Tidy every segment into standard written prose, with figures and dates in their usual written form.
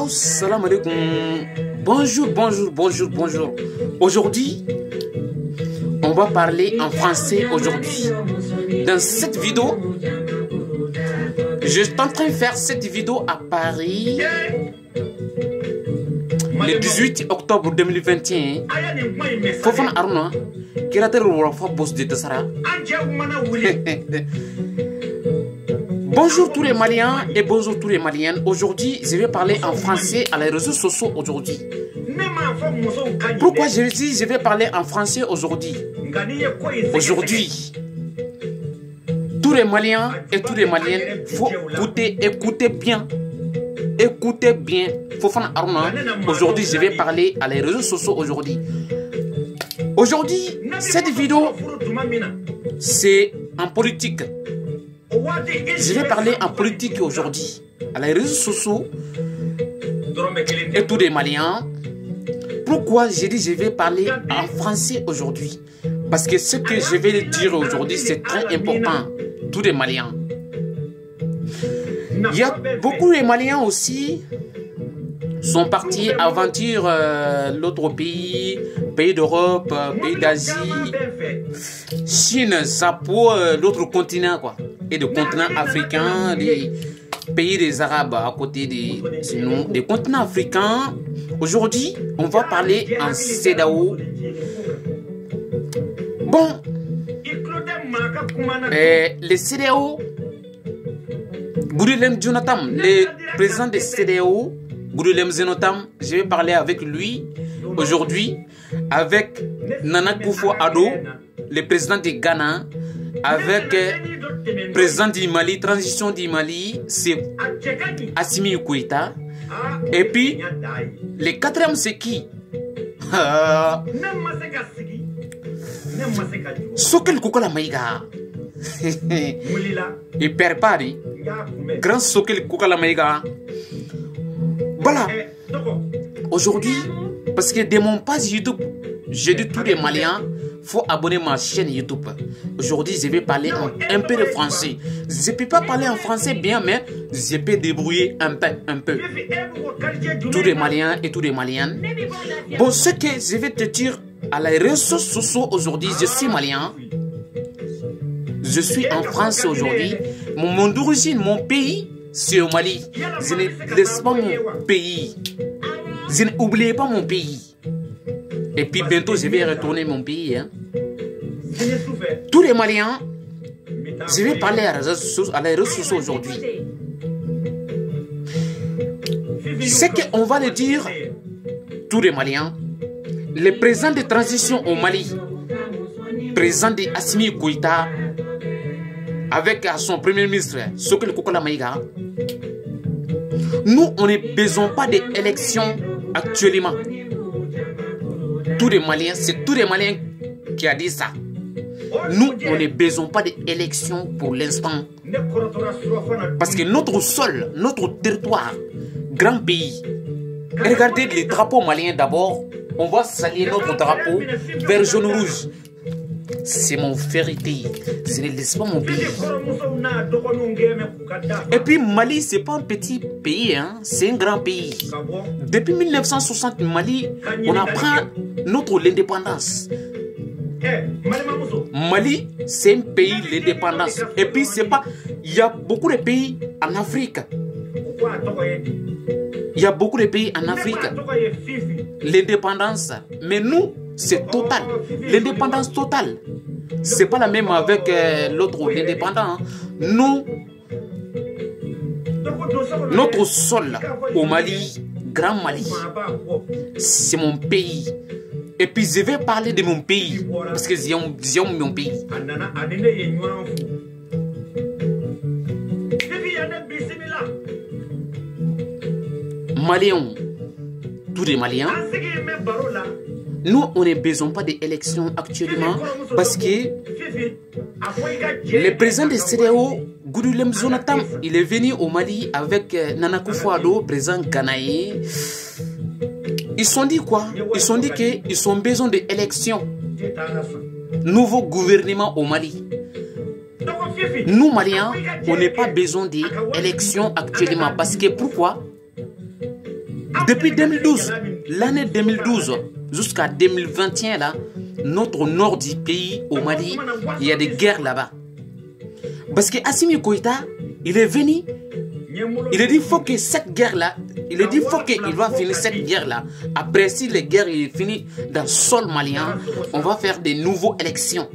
Salam alaikum. Bonjour. Aujourd'hui, on va parler en français aujourd'hui. Dans cette vidéo, je suis en train de faire cette vidéo à Paris le 18 octobre 2021. Fofana Aruna, curateur Wolof boss de Tassara. Bonjour tous les Maliens et bonjour tous les Maliennes. Aujourd'hui, je vais parler en français à les réseaux sociaux aujourd'hui. Pourquoi je dis je vais parler en français aujourd'hui? Aujourd'hui, tous les Maliens et toutes les Maliennes, faut écouter bien. Écoutez bien. Fofana Aruna. Aujourd'hui, je vais parler à les réseaux sociaux aujourd'hui. Aujourd'hui, cette vidéo, c'est en politique. Je vais parler en politique aujourd'hui, à les réseaux sociaux et tous les Maliens. Pourquoi j'ai dit je vais parler en français aujourd'hui? Parce que ce que je vais dire aujourd'hui, c'est très important, tous les Maliens. Il y a beaucoup de Maliens aussi sont partis aventure l'autre pays d'Europe, pays d'Asie, Chine, Japon, l'autre continent quoi. Et le continent africain, les pays des Arabes à côté des continents africains. Aujourd'hui, on va parler en CEDEAO. Bon, les CEDEAO, Goudilem Jonathan, le président des CEDEAO, Goudilem Zenotam, je vais parler avec lui aujourd'hui, avec Nana Akufo-Addo, le président du Ghana, avec le président du Mali, transition du Mali, c'est Assimi Goïta. Et puis, le quatrième, c'est qui? Sokel Kukola Maïga. Il perd pas, grand Sokel Kukola Maïga. Voilà. Aujourd'hui, parce que de mon page YouTube, je dis tous les Maliens, faut abonner ma chaîne YouTube. Aujourd'hui, je vais parler un peu de français. Je ne peux pas parler en français bien, mais je peux débrouiller un peu. Tous les Maliens et tous les Maliennes. Bon, ce que je vais te dire à les réseaux sociaux aujourd'hui, je suis Malien. Je suis en France aujourd'hui. Mon d'origine, mon pays, c'est au Mali. Je ne laisse pas mon pays. Je n'oublie pas mon pays. Et puis bientôt, je vais retourner mon pays. Hein. Tous les Maliens, je vais parler à les réseaux sociaux aujourd'hui. Ce qu'on va le dire, tous les Maliens, le président de transition au Mali, président de Assimi Goïta, avec son premier ministre, Sokel Kukola Maïga, nous, on ne besoin pas d'élections actuellement. Tous les Maliens, c'est tous les Maliens qui a dit ça. Nous, on ne besoin pas d'élections pour l'instant. Parce que notre sol, notre territoire, grand pays. Regardez les drapeaux maliens d'abord. On va saluer notre drapeau vert, jaune, rouge. C'est mon vérité. Je ne laisse pas mon pays. Et puis Mali, c'est pas un petit pays, hein? C'est un grand pays. Depuis 1960, Mali, on apprend notre indépendance. Mali, c'est un pays, l'indépendance. Et puis c'est pas... Il y a beaucoup de pays en Afrique. Il y a beaucoup de pays en Afrique. L'indépendance. Mais nous, c'est total. L'indépendance totale. C'est pas la même avec l'autre, l'indépendant. Nous, notre sol au Mali, Grand Mali, c'est mon pays. Et puis je vais parler de mon pays. Parce que j'aime mon pays. Maliens, tous les Maliens, nous, on ne besoin pas d'élections actuellement parce que le président de CEDEAO, Goudilem Jonathan, il est venu au Mali avec Nana Akufo-Addo, président ghanéen. Ils sont dit quoi? Ils sont dit qu'ils ont besoin d'élections. Nouveau gouvernement au Mali. Nous, Maliens, on n'a pas besoin d'élections actuellement. Parce que pourquoi? Depuis 2012, l'année 2012 jusqu'à 2021, là, notre nord du pays, au Mali, il y a des guerres là-bas. Parce que Assimi Goïta, il est venu, il a dit faut que cette guerre-là, il a dit faut qu'il va finir cette guerre-là. Après, si la guerre est finie dans le sol malien, on va faire des nouvelles élections.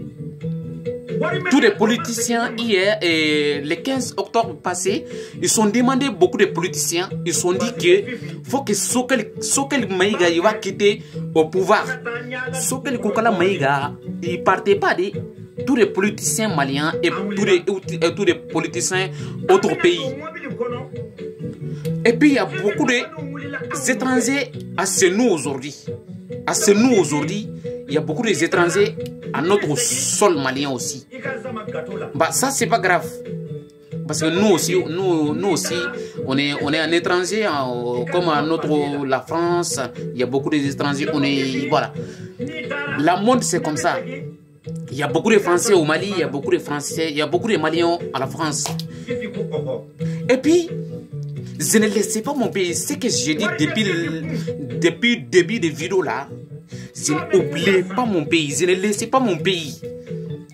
Tous les politiciens hier et le 15 octobre passé, ils ont demandé, beaucoup de politiciens, ils ont dit que faut que Sokel Maïga il va quitter au pouvoir. Sokel Koukala Maïga, il ne partait pas de tous les politiciens maliens et tous les politiciens d'autres pays. Et puis il y a beaucoup d'étrangers à ce nous aujourd'hui. À ce nous aujourd'hui, il y a beaucoup d'étrangers à notre sol malien aussi. Bah ça c'est pas grave. Parce que nous aussi, on est un étranger, comme à la France, il y a beaucoup d'étrangers, voilà. Le monde c'est comme ça. Il y a beaucoup de Français au Mali, il y a beaucoup de Français, il y a beaucoup de Maliens à la France. Et puis, je ne laisse pas mon pays. Ce que j'ai dit depuis le début de vidéo là, je n'oublie pas mon pays, je ne laisse pas mon pays.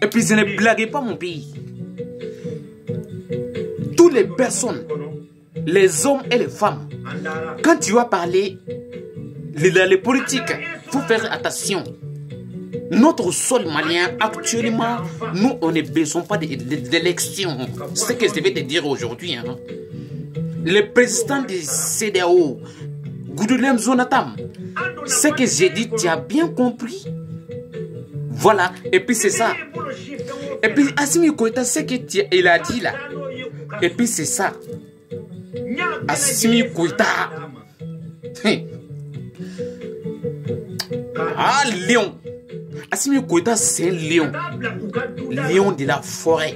Et puis je ne blague pas mon pays. Toutes les personnes, les hommes et les femmes, quand tu vas parler, les politiques, il faut faire attention. Notre sol malien, actuellement, nous, on ne besoin pas d'élections. C'est ce que je vais te dire aujourd'hui. Hein. Le président du CEDEAO, Goudoulem Zonatam, ce que j'ai dit, tu as bien compris. Voilà, et puis c'est ça. Et puis Assimi Goïta, ce qu'il a dit là. Et puis c'est ça. Assimi Goïta. Ah, lion. Assimi Goïta, c'est un lion. Lion de la forêt.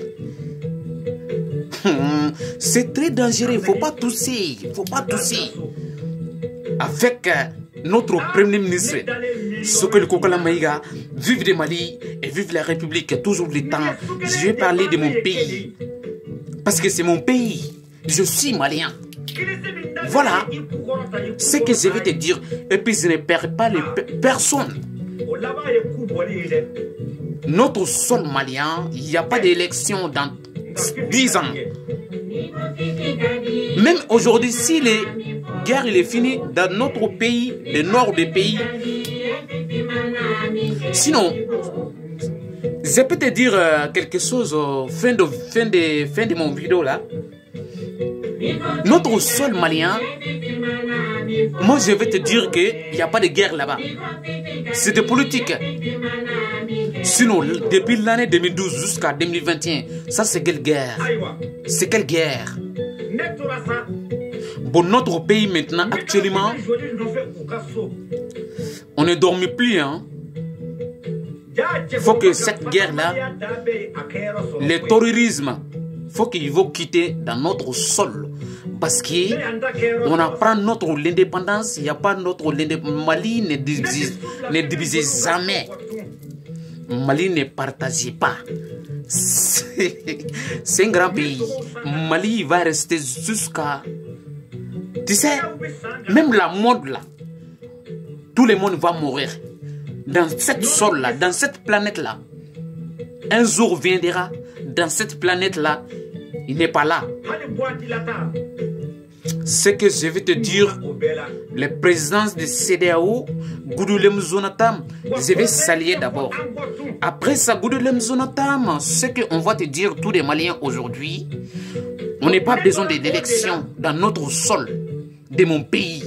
C'est très dangereux, il ne faut pas tousser. Il ne faut pas tousser. Avec notre premier ministre, Sokel Koukala Maïga, vive le Mali et vive la République, toujours le temps. Je vais parler de mon pays. Parce que c'est mon pays. Je suis malien. Voilà ce que je vais te dire. Et puis je ne perds pas les personnes. Notre sol malien, il n'y a pas d'élection dans 10 ans. Même aujourd'hui, si les guerres il est fini dans notre pays, le nord du pays. Sinon, je peux te dire quelque chose fin de mon vidéo là. Notre sol malien, moi je vais te dire qu'il n'y a pas de guerre là-bas. C'est de politique. Sinon, depuis l'année 2012 jusqu'à 2021, ça c'est quelle guerre? C'est quelle guerre? Bon, notre pays maintenant, actuellement, on ne dormit plus. Hein? Il faut que cette guerre-là, le terrorisme, il faut qu'il va quitter dans notre sol. Parce qu'on apprend notre indépendance, il n'y a pas notre Mali ne divise jamais. Mali ne partage pas. C'est un grand pays. Mali va rester jusqu'à... Tu sais, même la monde là, tout le monde va mourir. Dans cette sol là, dans cette planète là. Un jour viendra, dans cette planète là, il n'est pas là. Ce que je vais te dire, la présidence de CEDEAO, Goudoulem Zonatam, je vais saluer d'abord. Après ça, Goudoulem Zonatam, ce qu'on va te dire, tous les Maliens aujourd'hui, on n'a pas besoin d'élections dans notre sol de mon pays.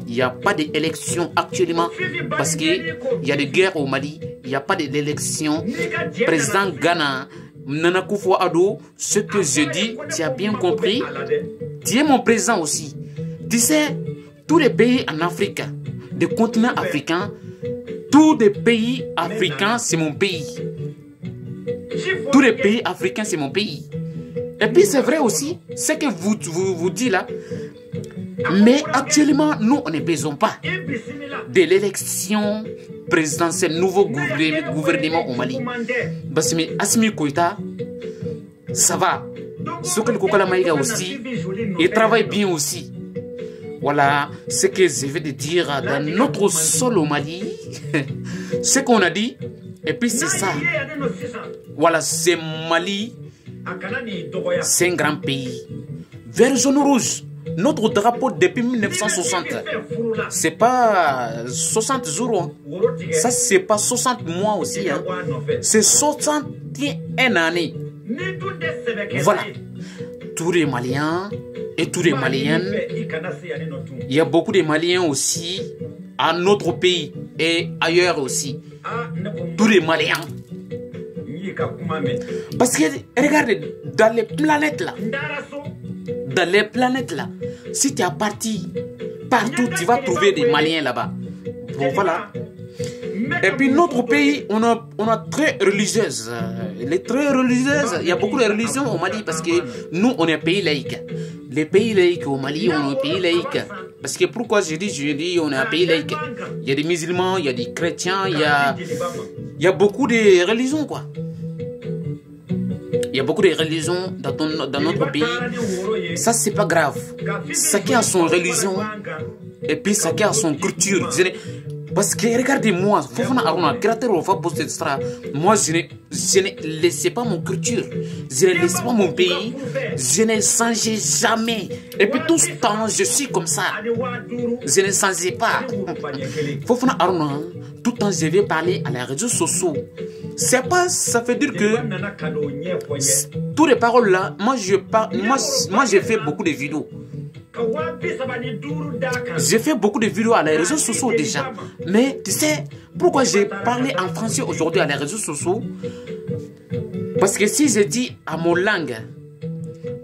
Il n'y a pas d'élection actuellement parce qu'il y a des guerres au Mali. Il n'y a pas d'élection. Président Ghana, Nana Akufo-Addo, ce que je dis, tu as bien compris. Tu es mon président aussi. Tu sais, tous les pays en Afrique, des continents africains, tous les pays africains, c'est mon pays. Tous les pays africains, c'est mon pays. Et puis c'est vrai aussi, ce que vous dites là. Mais actuellement, nous, on ne besoin pas de l'élection présidentielle, nouveau gouvernement au Mali. Parce que Assimi Goïta, ça va. Sokel Koukala Maïga aussi, il travaille bien aussi. Voilà ce que je vais te dire dans notre sol au Mali. Ce qu'on a dit. Et puis c'est ça. Voilà, c'est Mali. C'est un grand pays. Vert, jaune, rouge. Notre drapeau depuis 1960. C'est pas 60 jours. Hein. Ça, c'est pas 60 mois aussi. Hein. C'est 61 années. Voilà. Tous les Maliens et tous les Maliennes. Il y a beaucoup de Maliens aussi à notre pays et ailleurs aussi. Tous les Maliens. Parce que, regardez, dans les planètes là, si tu es parti partout, tu vas trouver des Maliens là-bas. Bon, voilà. Et puis notre pays, on a très religieuse. Les très religieuses, il y a beaucoup de religions au Mali parce que nous, on est un pays laïque. Les pays laïques au Mali, on est un pays laïque. Parce que pourquoi je dis on est un pays laïque. Il y a des musulmans, il y a des chrétiens, il y a beaucoup de religions, quoi. Il y a beaucoup de religions dans notre pays. Ça, c'est pas grave. Chacun a son religion. Et puis chacun a son culture. Parce que regardez-moi, moi je ne laisse pas mon culture, je ne laisse pas mon pays, je ne change jamais. Et puis tout ce temps, je suis comme ça. Je ne change pas. Tout le temps, je vais parler à les réseaux sociaux. C'est pas, ça veut dire que toutes les paroles là, moi j'ai fait beaucoup de vidéos. J'ai fait beaucoup de vidéos à les réseaux sociaux déjà. Mais tu sais, pourquoi j'ai parlé en français aujourd'hui à les réseaux sociaux? Parce que si je dis à mon langue,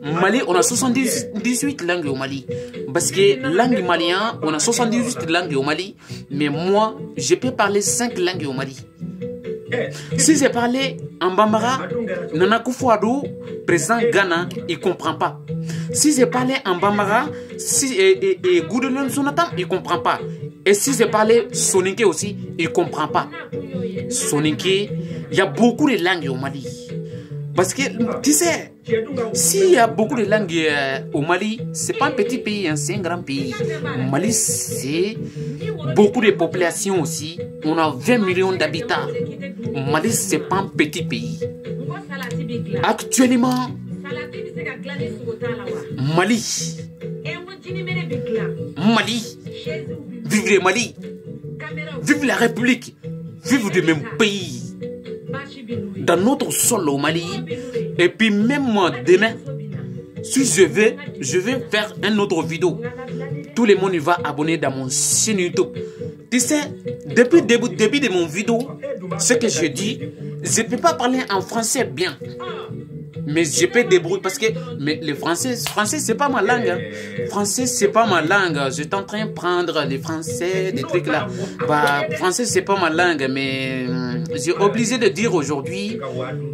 Mali, on a 78 langues au Mali. Parce que langue malien, on a 78 langues au Mali. Mais moi, je peux parler 5 langues au Mali. Si j'ai parlé en Bambara, Nana Akufo-Addo, président Ghana, il ne comprend pas. Si j'ai parlé en Bambara, et Goudelem Sonatam, il ne comprend pas. Et si j'ai parlé Soninké aussi, il ne comprend pas. Soninké, il y a beaucoup de langues au Mali. Parce que, tu sais, s'il y a beaucoup de langues au Mali, ce n'est pas un petit pays, hein, c'est un grand pays. Mali, c'est beaucoup de population aussi. On a 20 millions d'habitants. Mali, ce n'est pas un petit pays. Actuellement, Mali, vive le Mali, vive la République, vive le même pays. Dans notre sol au Mali, et puis même moi demain, si je vais faire une autre vidéo. Tout le monde va abonner dans mon chaîne YouTube. Tu sais, depuis le début de mon vidéo, ce que je dis, je ne peux pas parler en français bien. Mais je peux débrouiller parce que le français c'est pas ma langue. Hein. Français c'est pas ma langue. J'étais en train de prendre les français, des trucs là. Bah, français c'est pas ma langue, mais j'ai obligé de dire aujourd'hui.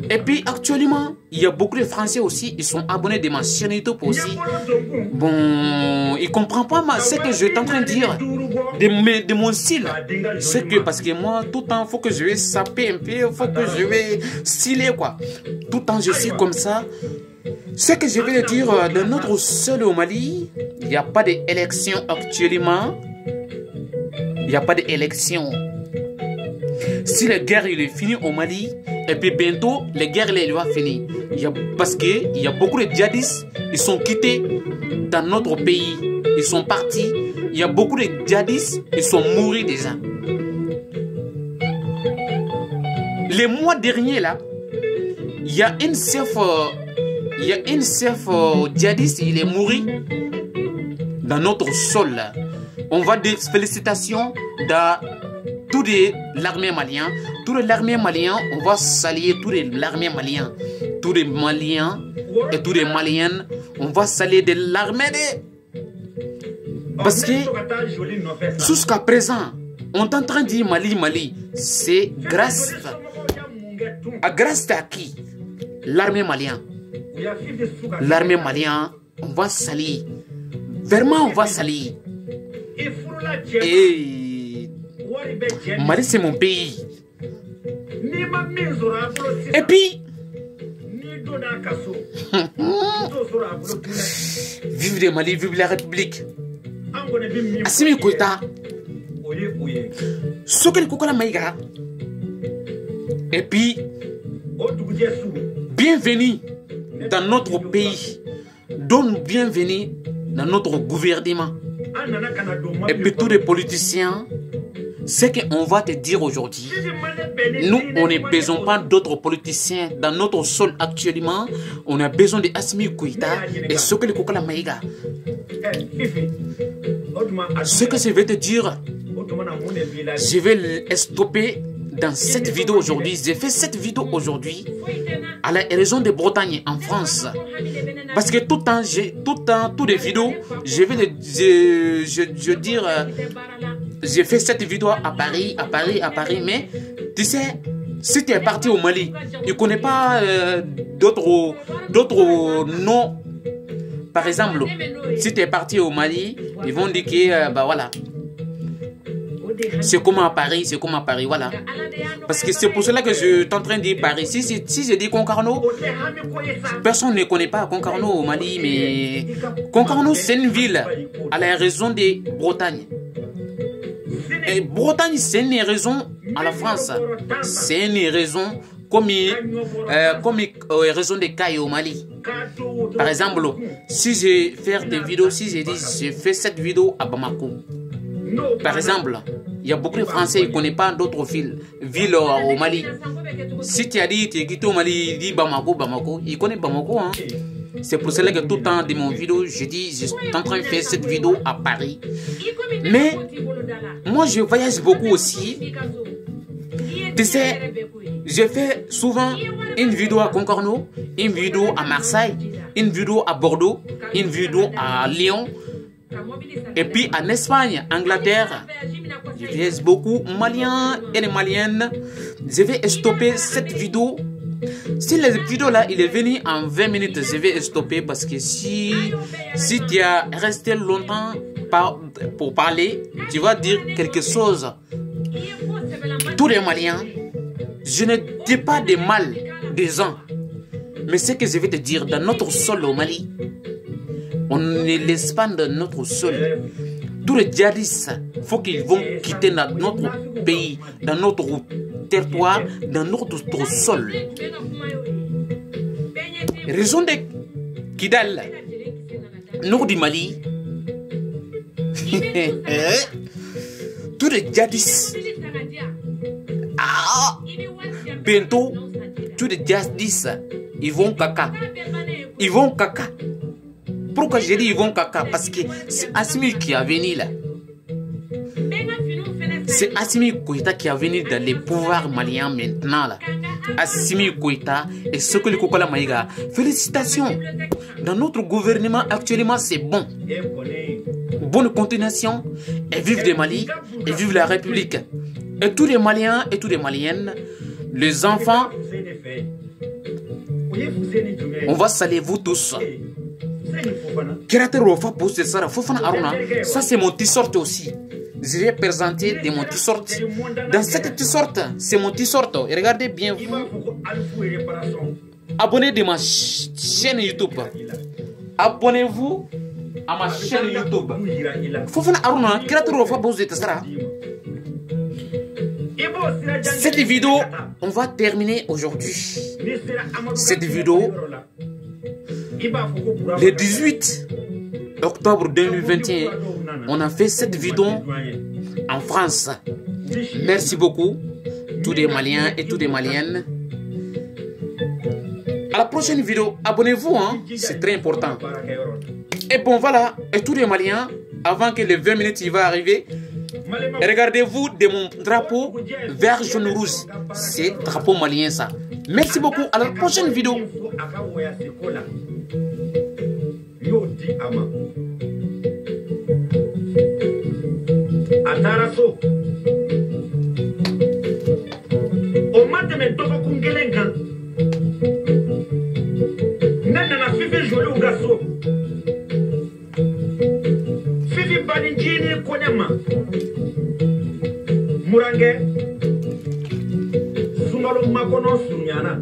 Et puis actuellement, il y a beaucoup de Français aussi. Ils sont abonnés de ma chaîne YouTube aussi. Bon, ils comprennent pas ce que je suis en train de dire de mon style. C'est que parce que moi, tout le temps, il faut que je vais saper un peu, il faut que je vais styler quoi. Tout le temps, je suis comme ça. Ce que je vais dire, dans notre sol au Mali, il n'y a pas d'élection actuellement. Il n'y a pas d'élection. Si la guerre il est finie au Mali, et puis bientôt, la guerre elle va finir. Parce qu'il y a beaucoup de djihadistes, ils sont quittés dans notre pays. Ils sont partis. Il y a beaucoup de djihadistes, ils sont morts déjà. Les mois derniers là, il y a une chef djihadiste, il est mort dans notre sol. Là. On va dire félicitations à tous l'armée malienne. Tous l'armée malienne, on va saluer tous l'armée malienne. Tous les Maliens et tous les Maliennes, on va saluer de l'armée de... Parce que jusqu'à présent, on est en train de dire Mali. C'est grâce à qui? L'armée malienne. L'armée malienne, on va saluer. Vraiment, on va saluer. Et Mali, c'est mon pays. Et puis, vive le Mali, vive la République. Assimi Goïta, Sokeli Kokola Maïga. Et puis, bienvenue dans notre pays. Donne bienvenue dans notre gouvernement. Et puis tous les politiciens, ce qu'on va te dire aujourd'hui, nous, on n'a besoin pas d'autres politiciens dans notre sol actuellement. On a besoin de Assimi Goïta et Sokeli Kokola Maïga. Ce que je vais te dire, je vais le stopper dans cette vidéo aujourd'hui. J'ai fait cette vidéo aujourd'hui à la raison de Bretagne en France. Parce que tout le temps, toutes les vidéos, je vais dire, j'ai fait cette vidéo à Paris, mais tu sais, si tu es parti au Mali, tu ne connais pas d'autres noms. Par exemple, si tu es parti au Mali, ils vont dire que, bah voilà, c'est comme à Paris, voilà. Parce que c'est pour cela que je suis en train de dire Paris. Si je dis Concarneau, personne ne connaît pas Concarneau au Mali, mais Concarneau, c'est une ville à la région de Bretagne. Et Bretagne, c'est une région à la France. C'est une région comme raison de Caille au Mali. Par exemple, si je fais des vidéos, si je dis je fais cette vidéo à Bamako, par exemple, il y a beaucoup de Français qui ne connaissent pas d'autres villes au Mali. Si tu as dit tu es quitté au Mali, dis Bamako, ils connaissent Bamako. Hein? C'est pour cela que tout le temps de mon vidéo, je dis je suis en train de faire cette vidéo à Paris. Mais moi, je voyage beaucoup aussi. Tu sais, je fais souvent une vidéo à Concarneau, une vidéo à Marseille, une vidéo à Bordeaux, une vidéo à Lyon, et puis en Espagne, Angleterre. Je voyage beaucoup, Maliens et les Maliennes. Je vais stopper cette vidéo. Si la vidéo là, il est venu en 20 minutes, je vais stopper parce que si tu as resté longtemps pour parler, tu vas dire quelque chose. Tous les Maliens, je ne dis pas de mal des gens, mais ce que je vais te dire, dans notre sol au Mali, on ne laisse pas dans notre sol. Tous les djihadistes, il faut qu'ils vont quitter notre pays, dans notre territoire, dans notre sol. Raison de Kidal, nord du Mali, tous les djihadistes, bientôt, tous les djihadistes, ils vont caca. Ils vont caca. Pourquoi je dis ils vont caca? Parce que c'est Assimi qui a venu là. C'est Assimi Goïta qui a venu dans les pouvoirs maliens maintenant là. Assimi Goïta et Sokeli Kokola Maïga. Félicitations. Dans notre gouvernement actuellement c'est bon. Bonne continuation. Et vive le Mali. Et vive la République. Et tous les Maliens et toutes les Maliennes. Les enfants. On va saluer vous tous. Ça c'est mon t-shirt aussi. Je vais présenter de mon t-shirt. Dans cette t-shirt, c'est mon t-shirt. Regardez bien vous. Abonnez-vous à ma chaîne YouTube. Abonnez-vous à ma chaîne YouTube. Cette vidéo, on va terminer aujourd'hui. Cette vidéo, le 18 octobre 2021, on a fait cette vidéo en France. Merci beaucoup, tous les Maliens et toutes les Maliennes. À la prochaine vidéo, abonnez-vous, hein? C'est très important. Et bon, voilà, et tous les Maliens, avant que les 20 minutes il va arriver, regardez-vous de mon drapeau vert, jaune, rouge. C'est drapeau malien ça. Merci beaucoup, à la prochaine vidéo. Ataraso o mateme doko kungelenga nana na fifi joli ugaso fifi balinjini konema murange sungalo makono sunyana